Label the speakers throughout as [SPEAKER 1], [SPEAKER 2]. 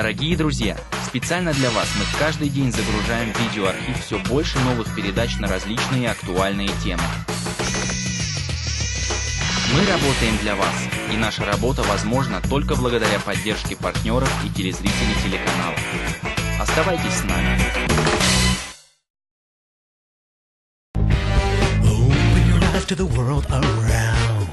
[SPEAKER 1] Дорогие друзья, специально для вас мы каждый день загружаем в видеоархив все больше новых передач на различные актуальные темы. Мы работаем для вас, и наша работа возможна только благодаря поддержке партнеров и телезрителей телеканала. Оставайтесь с нами.
[SPEAKER 2] Open your eyes to the world around.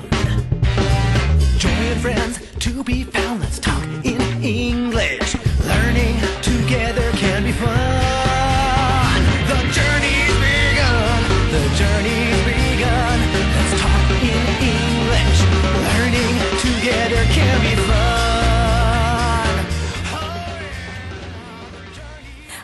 [SPEAKER 2] Joy and friends to be found. Let's talk in English. Learning together can be fun. The journey's begun. The journey's begun. Let's talk in English. Learning together can be fun.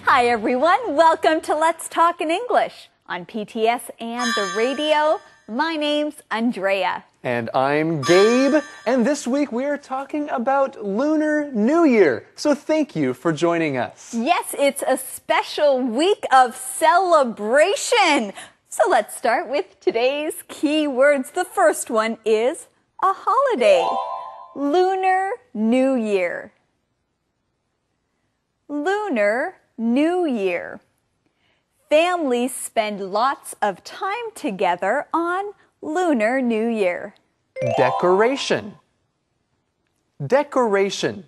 [SPEAKER 3] Hi everyone, welcome to Let's Talk in English on PTS and the radio. My name's Andrea.
[SPEAKER 4] And I'm Gabe, and this week we are talking about Lunar New Year. So thank you for joining us.
[SPEAKER 3] Yes, it's a special week of celebration. So let's start with today's key words. The first one is a holiday. Lunar New Year. Lunar New Year. Families spend lots of time together on Lunar New Year.
[SPEAKER 4] Decoration. Decoration.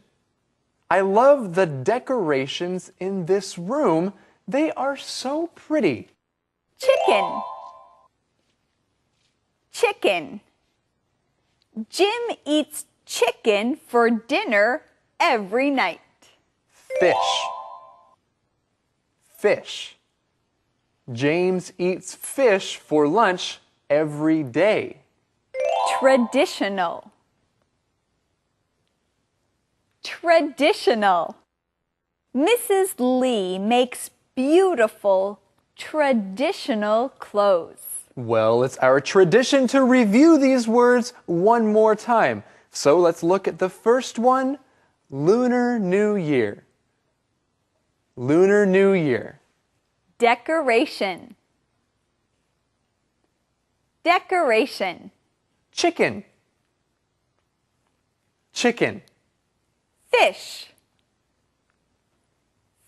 [SPEAKER 4] I love the decorations in this room. They are so pretty.
[SPEAKER 3] Chicken. Chicken. Jim eats chicken for dinner every night.
[SPEAKER 4] Fish. Fish. James eats fish for lunch every day.
[SPEAKER 3] Traditional. Traditional. Mrs. Lee makes beautiful traditional clothes.
[SPEAKER 4] Well, it's our tradition to review these words one more time. So let's look at the first one, Lunar New Year. Lunar New Year.
[SPEAKER 3] Decoration. Decoration.
[SPEAKER 4] Chicken. Chicken.
[SPEAKER 3] Fish.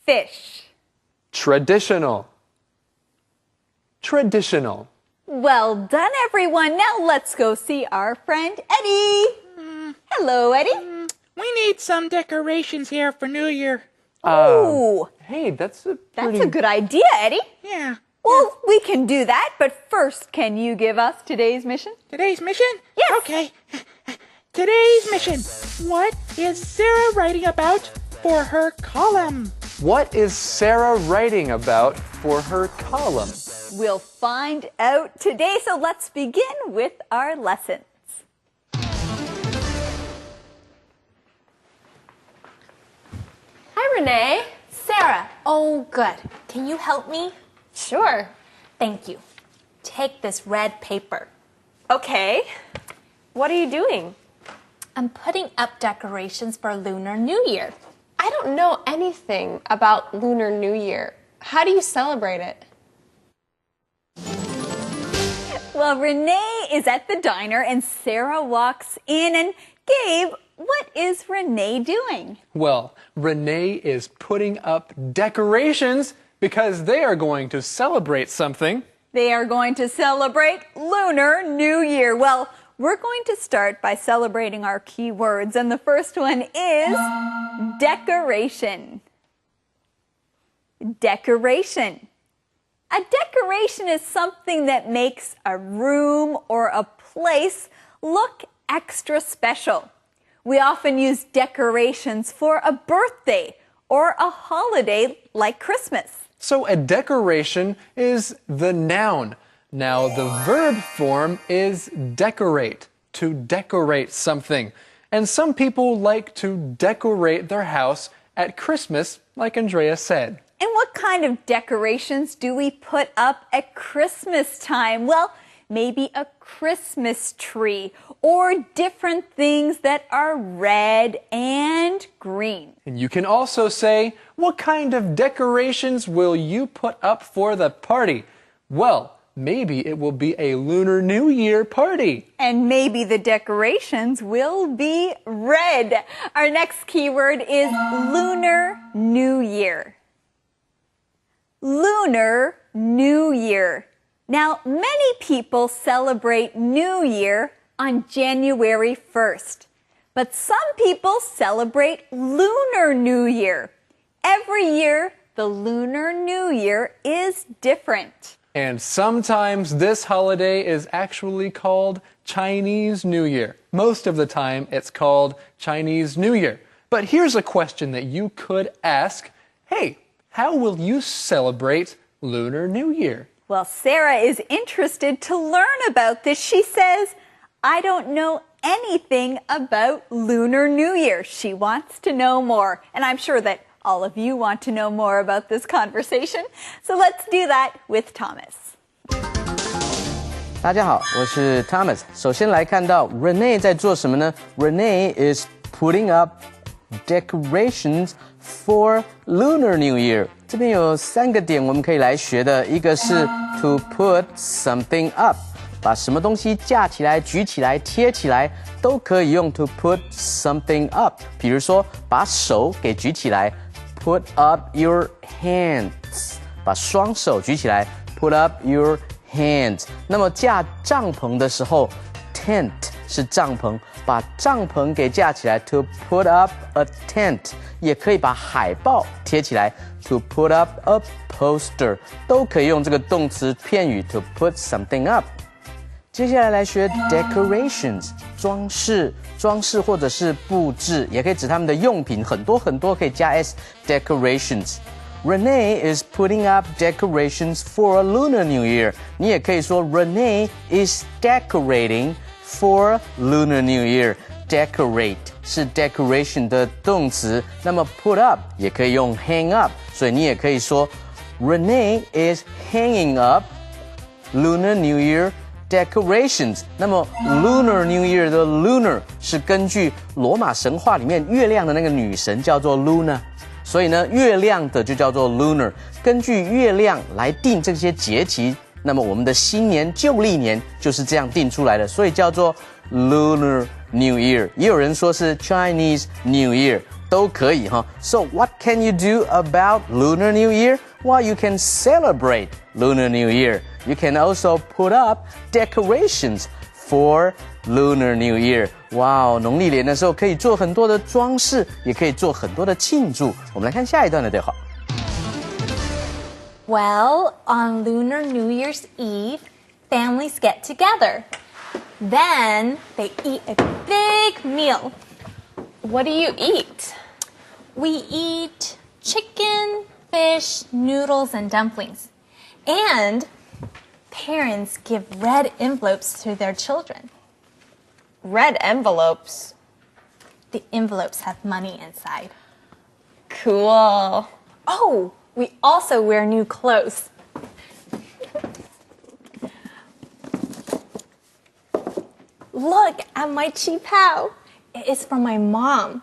[SPEAKER 3] Fish.
[SPEAKER 4] Traditional. Traditional.
[SPEAKER 3] Well done, everyone. Now let's go see our friend Eddie. Hello, Eddie.
[SPEAKER 5] We need some decorations here for New Year.
[SPEAKER 3] Ooh,
[SPEAKER 4] Hey, that's a
[SPEAKER 3] good idea, Eddie.
[SPEAKER 5] Yeah.
[SPEAKER 3] Well, we can do that, but first, can you give us today's mission?
[SPEAKER 5] Today's mission?
[SPEAKER 3] Yes.
[SPEAKER 5] Okay. Today's mission. What is Sarah writing about for her column?
[SPEAKER 4] What is Sarah writing about for her column?
[SPEAKER 3] We'll find out today, so let's begin with our lessons.
[SPEAKER 6] Hi, Renee. Sarah. Oh, good. Can you help me? Sure. Thank you. Take this red paper.
[SPEAKER 7] Okay. What are you doing?
[SPEAKER 6] I'm putting up decorations for Lunar New Year.
[SPEAKER 7] I don't know anything about Lunar New Year. How do you celebrate it?
[SPEAKER 3] Well, Renee is at the diner and Sarah walks in. And Gabe, what is Renee doing?
[SPEAKER 4] Well, Renee is putting up decorations because they are going to celebrate something.
[SPEAKER 3] They are going to celebrate Lunar New Year. Well, we're going to start by celebrating our key words, and the first one is decoration. Decoration. A decoration is something that makes a room or a place look extra special. We often use decorations for a birthday or a holiday like Christmas.
[SPEAKER 4] So a decoration is the noun. Now the verb form is decorate, to decorate something. And some people like to decorate their house at Christmas, like Andrea said.
[SPEAKER 3] And what kind of decorations do we put up at Christmas time? Well, maybe a Christmas tree or different things that are red and green.
[SPEAKER 4] And you can also say, what kind of decorations will you put up for the party? Well, maybe it will be a Lunar New Year party.
[SPEAKER 3] And maybe the decorations will be red. Our next keyword is Lunar New Year. Lunar New Year. Now, many people celebrate New Year on January 1st, but some people celebrate Lunar New Year. Every year, the Lunar New Year is different.
[SPEAKER 4] And sometimes this holiday is actually called Chinese New Year. Most of the time, it's called Chinese New Year. But here's a question that you could ask. Hey, how will you celebrate Lunar New Year?
[SPEAKER 3] Well, Sarah is interested to learn about this. She says, I don't know anything about Lunar New Year. She wants to know more. And I'm sure that all of you want to know more about this conversation. So let's do that with Thomas.
[SPEAKER 8] 大家好，我是 Thomas。首先来看到 Renee 在做什么呢？ Renee is putting up decorations for Lunar New Year。这边有3个点我们可以来学的，一个是 to put something up， 把什么东西架起来、举起来、贴起来，都可以用 to put something up。比如说，把手给举起来 ，put up your hands， 把双手举起来 ，put up your hands。那么架帐篷的时候 ，tent 是帐篷，把帐篷给架起来 ，to put up a tent。也可以把海报贴起来 ，to put up a poster， 都可以用这个动词片语 to put something up。接下来来学 decorations， 装饰或者是布置，也可以指他们的用品，很多可以加 s decorations。Renee is putting up decorations for a Lunar New Year。你也可以说 Renee is decorating for Lunar New Year。Decorate 是 decoration 的动词，那么 put up 也可以用 hang up， 所以你也可以说 Renee is hanging up Lunar New Year decorations。那么 Lunar New Year 的 Lunar 是根据罗马神话里面月亮的那个女神叫做 Luna， 所以呢月亮的就叫做 Lunar。根据月亮来定这些节气，那么我们的新年旧历年就是这样定出来的，所以叫做 Lunar New Year， 也有人说是 Chinese New Year， 都可以哈。So what can you do about Lunar New Year? Well, you can celebrate Lunar New Year. You can also put up decorations for Lunar New Year. 哇，农历年的时候可以做很多的装饰，也可以做很多的庆祝。我们来看下一段的对话。
[SPEAKER 6] Well, on Lunar New Year's Eve, families get together. Then they eat a big meal.
[SPEAKER 7] What do you eat?
[SPEAKER 6] We eat chicken, fish, noodles, and dumplings. And parents give red envelopes to their children.
[SPEAKER 7] Red envelopes.
[SPEAKER 6] The envelopes have money inside.
[SPEAKER 7] Cool.
[SPEAKER 6] Oh, we also wear new clothes. Look at my qipao. It is from my mom.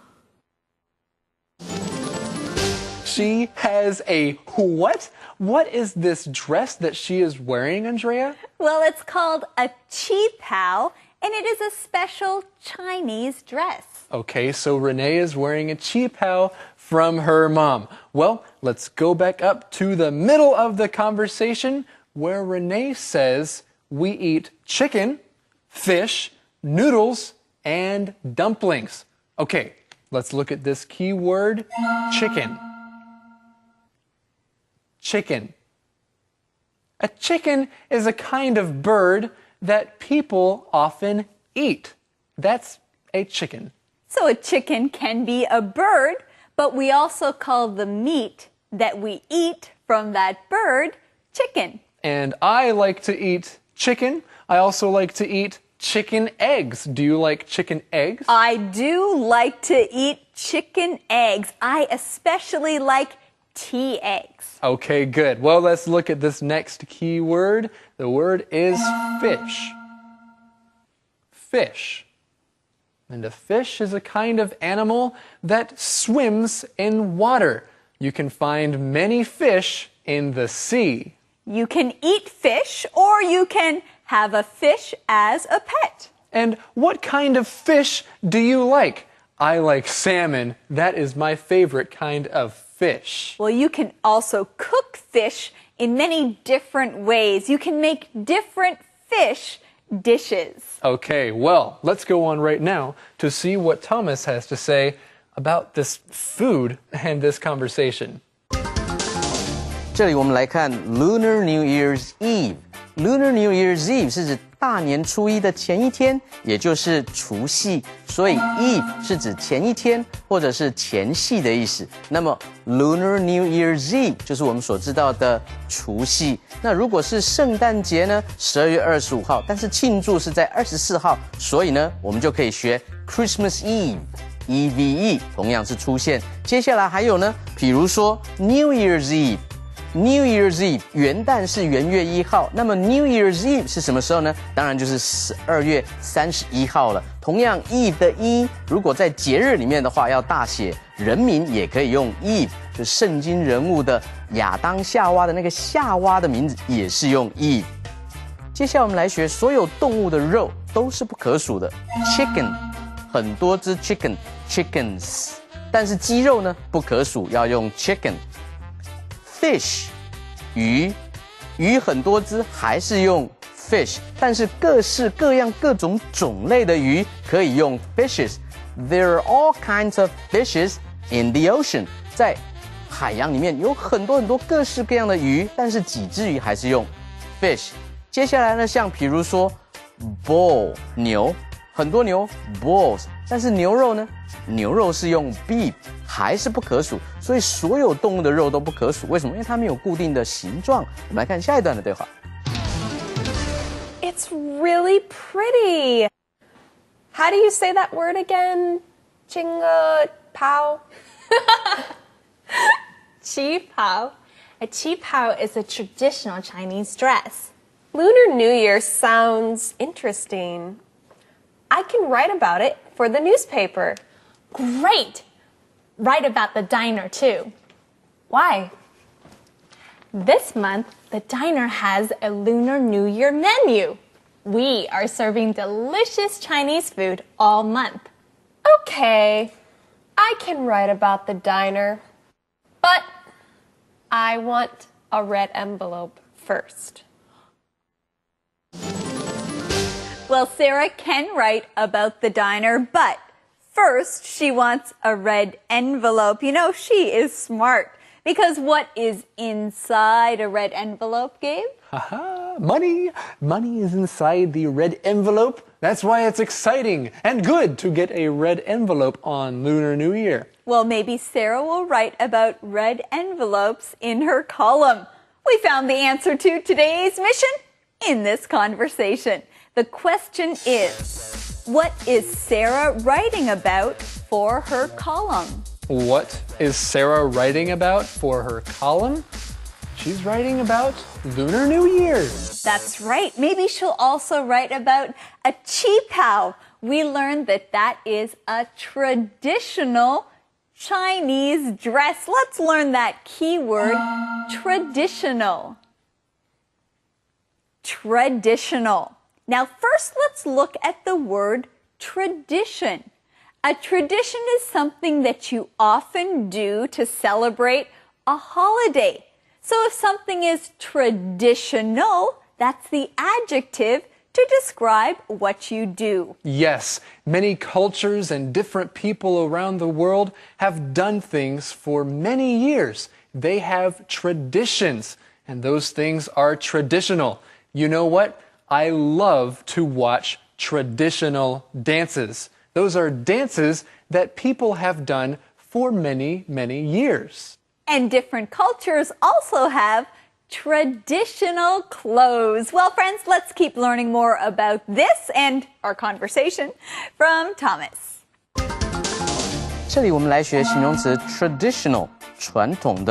[SPEAKER 4] She has a what? What is this dress that she is wearing, Andrea?
[SPEAKER 3] Well, it's called a qipao, and it is a special Chinese dress.
[SPEAKER 4] Okay, so Renee is wearing a qipao from her mom. Well, let's go back up to the middle of the conversation where Renee says we eat chicken, fish, noodles, and dumplings. Okay, let's look at this key word, chicken. Chicken. A chicken is a kind of bird that people often eat. That's a chicken.
[SPEAKER 3] So a chicken can be a bird, but we also call the meat that we eat from that bird chicken.
[SPEAKER 4] And I like to eat chicken. I also like to eat chicken eggs. Do you like chicken eggs?
[SPEAKER 3] I do like to eat chicken eggs. I especially like tea eggs.
[SPEAKER 4] Okay, good. Well, let's look at this next key word. The word is fish. Fish. And a fish is a kind of animal that swims in water. You can find many fish in the sea.
[SPEAKER 3] You can eat fish or you can have a fish as a pet.
[SPEAKER 4] And what kind of fish do you like? I like salmon. That is my favorite kind of fish.
[SPEAKER 3] Well, you can also cook fish in many different ways. You can make different fish dishes.
[SPEAKER 4] Okay, well, let's go on right now to see what Thomas has to say about this food and this conversation.
[SPEAKER 8] 这里我们来看 Lunar New Year's Eve。Lunar New Year's Eve 是指大年初一的前一天，也就是除夕，所以 Eve 是指前一天或者是前夕的意思。那么 Lunar New Year's Eve 就是我们所知道的除夕。那如果是圣诞节呢，12月25号，但是庆祝是在24号，所以呢，我们就可以学 Christmas Eve。EVE 同样是出现。接下来还有呢，比如说 New Year's Eve。New Year's Eve 元旦是元月1号，那么 New Year's Eve 是什么时候呢？当然就是12月31号了。同样 Eve 的 E 如果在节日里面的话要大写，人名也可以用 Eve， 就圣经人物的亚当夏娃的那个夏娃的名字也是用 Eve。接下来我们来学所有动物的肉都是不可数的 ，Chicken 很多只 chickens， 但是鸡肉呢不可数，要用 chicken。Fish 鱼很多只还是用 fish， 但是各式各样各种种类的鱼可以用 fishes。There are all kinds of fishes in the ocean。在海洋里面有很多各式各样的鱼，但是几只鱼还是用 fish。接下来呢，像比如说 bull 牛，很多牛 bulls， 但是牛肉呢？牛肉是用 beef， 还是不可数，所以所有动物的肉都不可数。为什么？因为它没有固定的形状。我们来看下一段的对话。
[SPEAKER 7] It's really pretty. How do you say that word again?
[SPEAKER 6] 旗袍. A 旗袍 is a traditional Chinese dress.
[SPEAKER 7] Lunar New Year sounds interesting. I can write about it for the newspaper.
[SPEAKER 6] Great! Write about the diner too. Why? This month, the diner has a Lunar New Year menu. We are serving delicious Chinese food all month.
[SPEAKER 7] Okay, I can write about the diner, but I want a red envelope first.
[SPEAKER 3] Well, Sarah can write about the diner, but first she wants a red envelope. You know, she is smart. Because what is inside a red envelope, Gabe?
[SPEAKER 4] Haha, money. Money is inside the red envelope. That's why it's exciting and good to get a red envelope on Lunar New Year.
[SPEAKER 3] Well, maybe Sarah will write about red envelopes in her column. We found the answer to today's mission in this conversation. The question is, what is Sarah writing about for her column?
[SPEAKER 4] What is Sarah writing about for her column? She's writing about Lunar New Year.
[SPEAKER 3] That's right. Maybe she'll also write about a qipao. We learned that that is a traditional Chinese dress. Let's learn that keyword, traditional. Traditional. Now, first, let's look at the word tradition. A tradition is something that you often do to celebrate a holiday. So if something is traditional, that's the adjective to describe what you do.
[SPEAKER 4] Yes, many cultures and different people around the world have done things for many years. They have traditions, and those things are traditional. You know what? I love to watch traditional dances. Those are dances that people have done for many, many years.
[SPEAKER 3] And different cultures also have traditional clothes. Well, friends, let's keep learning more about this and our conversation from Thomas.
[SPEAKER 8] 这里我们来学形容词 traditional 传统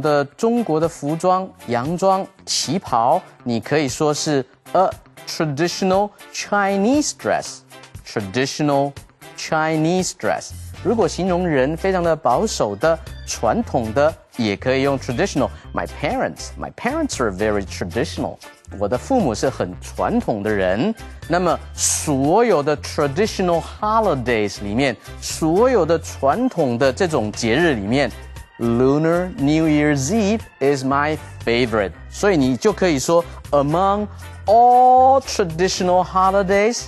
[SPEAKER 8] 的中国的服装洋装旗袍，你可以说是 a traditional Chinese dress。Traditional Chinese dress。如果形容人非常的保守的传统的，也可以用 traditional. My parents are very traditional. 我的父母是很传统的人。那么所有的 traditional holidays 里面，所有的传统的这种节日里面 Lunar New Year's Eve is my favorite. 所以你就可以说 Among all traditional holidays,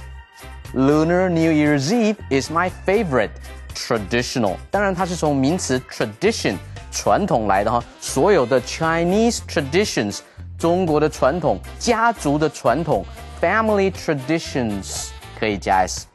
[SPEAKER 8] Lunar New Year's Eve is my favorite. Traditional. 当然它是从名词 tradition 传统来的哈。所有的 Chinese traditions 中国的传统，家族的传统 family traditions 可以加 s。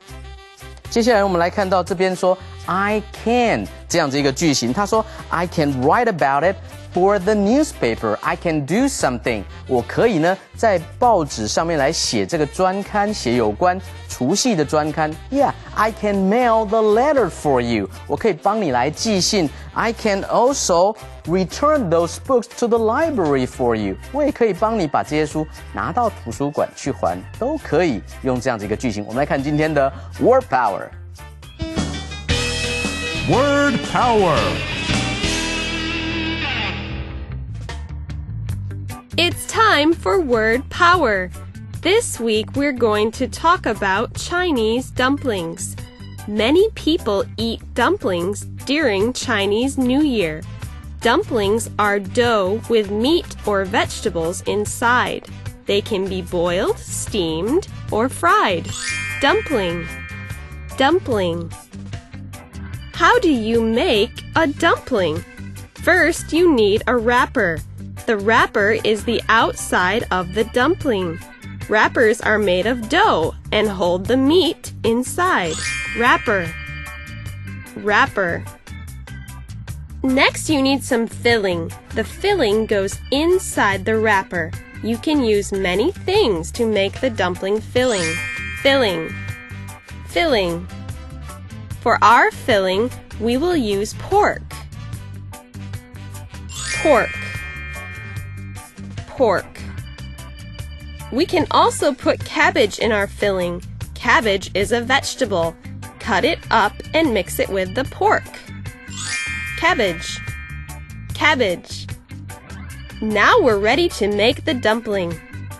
[SPEAKER 8] 接下来我们来看到这边说 I can 这样子一个句型，他说 I can write about it for the newspaper. I can do something. 我可以呢在报纸上面来写这个专刊，写有关除夕的专刊。Yeah, I can mail the letter for you. 我可以帮你来寄信。I can also return those books to the library for you. 我也可以帮你把这些书拿到图书馆去还，都可以用这样子一个句型。我们来看今天的 Word Power.
[SPEAKER 9] Word Power.
[SPEAKER 10] It's time for Word Power. This week we're going to talk about Chinese dumplings. Many people eat dumplings during Chinese New Year. Dumplings are dough with meat or vegetables inside. They can be boiled, steamed, or fried. Dumpling. Dumpling. How do you make a dumpling? First, you need a wrapper. The wrapper is the outside of the dumpling. Wrappers are made of dough and hold the meat inside. Wrapper. Wrapper. Next, you need some filling. The filling goes inside the wrapper. You can use many things to make the dumpling filling. Filling. Filling. For our filling, we will use pork. Pork. Pork. We can also put cabbage in our filling. Cabbage is a vegetable. Cut it up and mix it with the pork. Cabbage. Cabbage. Now we're ready to make the dumpling.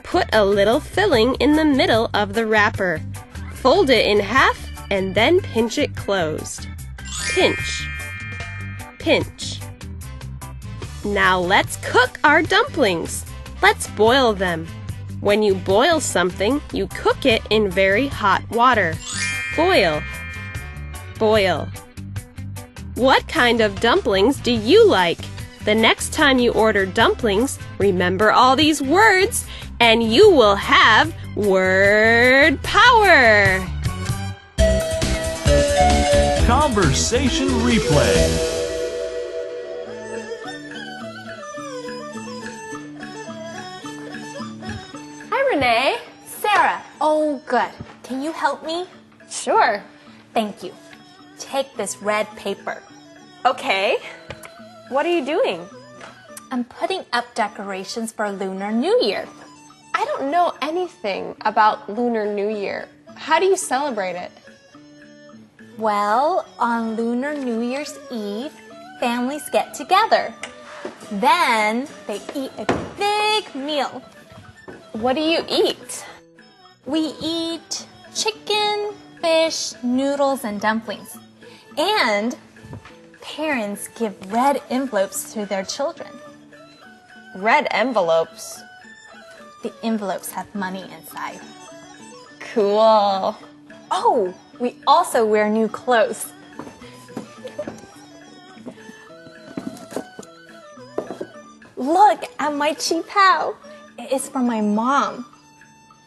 [SPEAKER 10] Put a little filling in the middle of the wrapper. Fold it in half and then pinch it closed. Pinch. Pinch. Now let's cook our dumplings. Let's boil them. When you boil something, you cook it in very hot water. Boil. Boil. What kind of dumplings do you like? The next time you order dumplings, remember all these words, and you will have word power.
[SPEAKER 9] Conversation replay.
[SPEAKER 6] Renee.
[SPEAKER 3] Sarah, oh good. Can you help me?
[SPEAKER 6] Sure.
[SPEAKER 3] Thank you. Take this red paper.
[SPEAKER 6] Okay. What are you doing?
[SPEAKER 3] I'm putting up decorations for Lunar New Year.
[SPEAKER 7] I don't know anything about Lunar New Year. How do you celebrate it?
[SPEAKER 3] Well, on Lunar New Year's Eve, families get together. Then they eat a big meal.
[SPEAKER 7] What do you eat?
[SPEAKER 3] We eat chicken, fish, noodles, and dumplings. And parents give red envelopes to their children.
[SPEAKER 7] Red envelopes?
[SPEAKER 3] The envelopes have money inside.
[SPEAKER 7] Cool.
[SPEAKER 3] Oh, we also wear new clothes. Look at my chi pao. It's from my mom.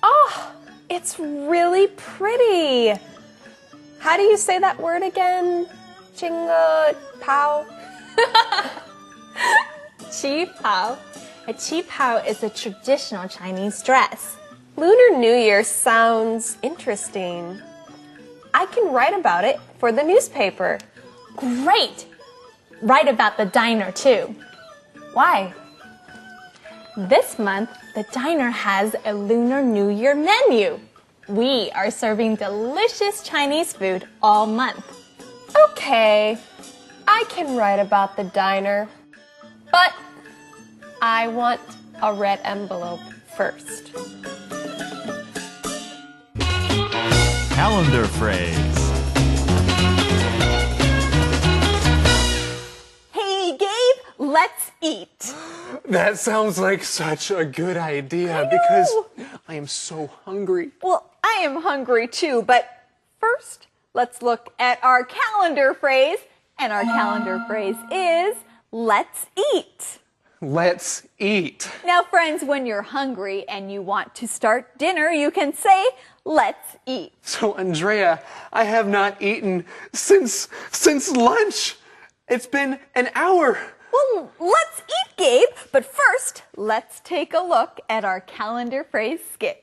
[SPEAKER 7] Oh, it's really pretty. How do you say that word again? Chinga pao?
[SPEAKER 3] Chi pao. A chi pao is a traditional Chinese dress.
[SPEAKER 7] Lunar New Year sounds interesting. I can write about it for the newspaper.
[SPEAKER 3] Great! Write about the diner too. Why? This month, the diner has a Lunar New Year menu. We are serving delicious Chinese food all month.
[SPEAKER 7] Okay. I can write about the diner, but I want a red envelope first.
[SPEAKER 9] Calendar phrase.
[SPEAKER 3] Hey, Gabe, let's eat.
[SPEAKER 4] That sounds like such a good idea because I am so hungry.
[SPEAKER 3] Well, I am hungry too, but first, let's look at our calendar phrase. And our calendar phrase is, let's eat.
[SPEAKER 4] Let's eat.
[SPEAKER 3] Now, friends, when you're hungry and you want to start dinner, you can say, let's eat.
[SPEAKER 4] So, Andrea, I have not eaten since lunch. It's been an hour.
[SPEAKER 3] Well, let's eat, Gabe. But first, let's take a look at our calendar phrase skit.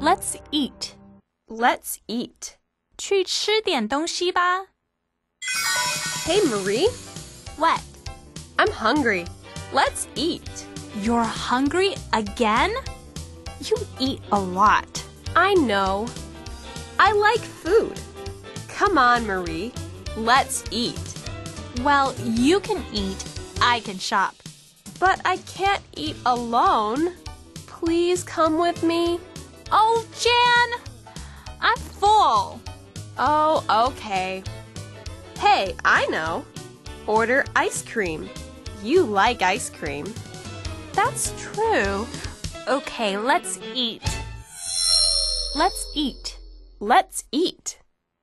[SPEAKER 11] Let's eat.
[SPEAKER 10] Let's eat.
[SPEAKER 11] 去吃点东西吧。
[SPEAKER 6] Hey, Marie.
[SPEAKER 11] What?
[SPEAKER 6] I'm hungry. Let's eat.
[SPEAKER 11] You're hungry again? You eat a lot.
[SPEAKER 6] I know. I like food. Come on, Marie. Let's eat.
[SPEAKER 11] Well, you can eat. I can shop.
[SPEAKER 6] But I can't eat alone. Please come with me.
[SPEAKER 11] Oh, Jan! I'm full.
[SPEAKER 6] Oh, okay. Hey, I know. Order ice cream. You like ice cream.
[SPEAKER 11] That's true. Okay, let's eat. Let's eat.
[SPEAKER 6] Let's eat.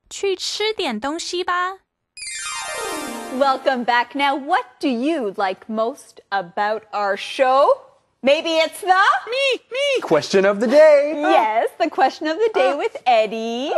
[SPEAKER 11] 去吃点东西吧。
[SPEAKER 3] Welcome back. Now, what do you like most about our show? Maybe it's the...
[SPEAKER 5] Me.
[SPEAKER 4] Question of the day.
[SPEAKER 3] Yes, the question of the day with Eddie.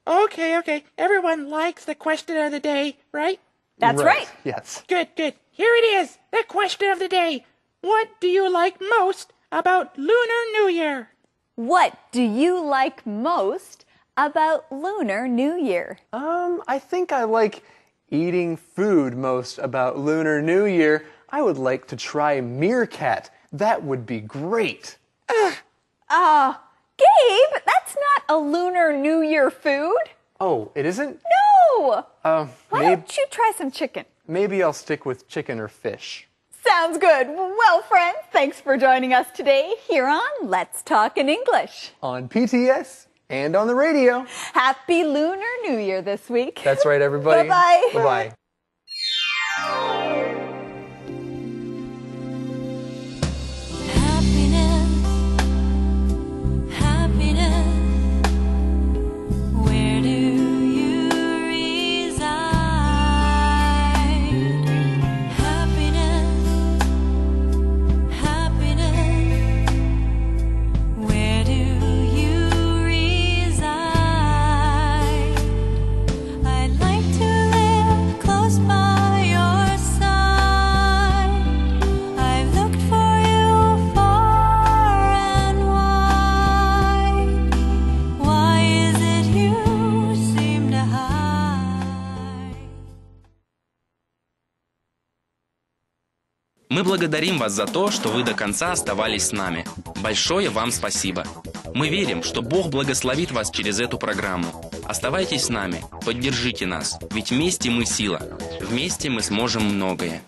[SPEAKER 5] Okay. Everyone likes the question of the day, right?
[SPEAKER 3] That's right.
[SPEAKER 4] Yes.
[SPEAKER 5] Good. Here it is, the question of the day. What do you like most about Lunar New Year?
[SPEAKER 3] What do you like most about Lunar New Year?
[SPEAKER 4] I think I like eating food most about Lunar New Year. I would like to try meerkat. That would be great.
[SPEAKER 3] Gabe, that's not a Lunar New Year food.
[SPEAKER 4] Oh, it isn't?
[SPEAKER 3] No. Why don't you try some chicken?
[SPEAKER 4] Maybe I'll stick with chicken or fish.
[SPEAKER 3] Sounds good. Well, friends, thanks for joining us today here on Let's Talk in English.
[SPEAKER 4] On PTS and on the radio.
[SPEAKER 3] Happy Lunar New Year this week.
[SPEAKER 4] That's right, everybody.
[SPEAKER 3] Bye-bye.
[SPEAKER 4] Bye-bye.
[SPEAKER 1] Мы благодарим вас за то, что вы до конца оставались с нами. Большое вам спасибо. Мы верим, что Бог благословит вас через эту программу. Оставайтесь с нами, поддержите нас, ведь вместе мы сила. Вместе мы сможем многое.